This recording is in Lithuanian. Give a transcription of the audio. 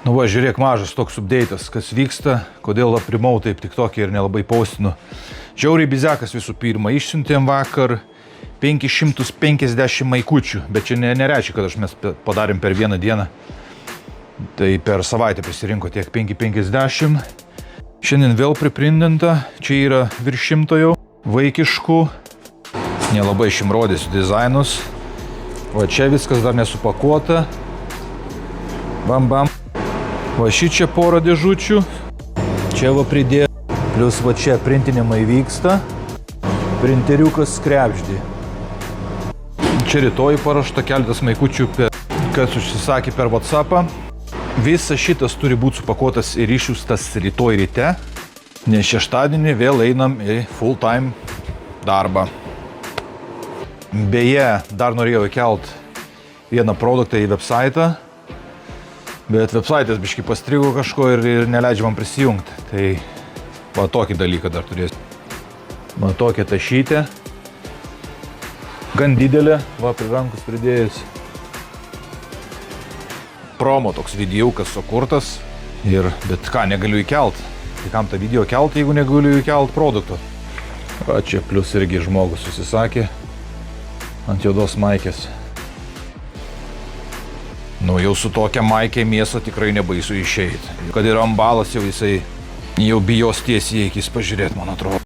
Nu va, žiūrėk, mažas toks update'as, kas vyksta, kodėl aprimau taip tik tokį ir nelabai postinu. Žiauriai bizekas visų pirma, išsiuntėm vakar 550 maikučių, bet čia nereiškia, kad mes padarėm per vieną dieną. Tai per savaitę prisirinko tiek 550. Šiandien vėl priprindinta, čia yra virš 100 jau vaikiškų. Nelabai šim rodysiu dizainus. Va čia viskas dar nesupakuota. Bam bam. Va šičia porą dėžučių. Čia va pridėjo. Plius va čia printinimai vyksta. Printeriukas skrepždį. Čia rytoj paruošta keletas maikučių, kas užsisakė per WhatsAppą. Visas šitas turi būti supakuotas ir išsiųstas rytoj ryte, nes šeštadienį vėl einam į full time darbą. Beje, dar norėjau įkelt vieną produktą į website, bet website'as biškai pastrigo kažko ir neleidžia man prisijungti. Tai va tokį dalyką dar turėsiu. Va tokia tašytė. Gan didelė, va prie rankus pridėjus. Promo toks videokas sukurtas. Bet ką, negaliu įkelt. Tai kam tą video kelt, jeigu negaliu įkelt produkto? Va čia plius irgi žmogus susisakė ant juodos maikės. Nu jau su tokia maikė mėsą tikrai nebaisu išeit. Kad ir ambalas jau jisai jau bijos tiesiai į akis pažiūrėt, man atrodo.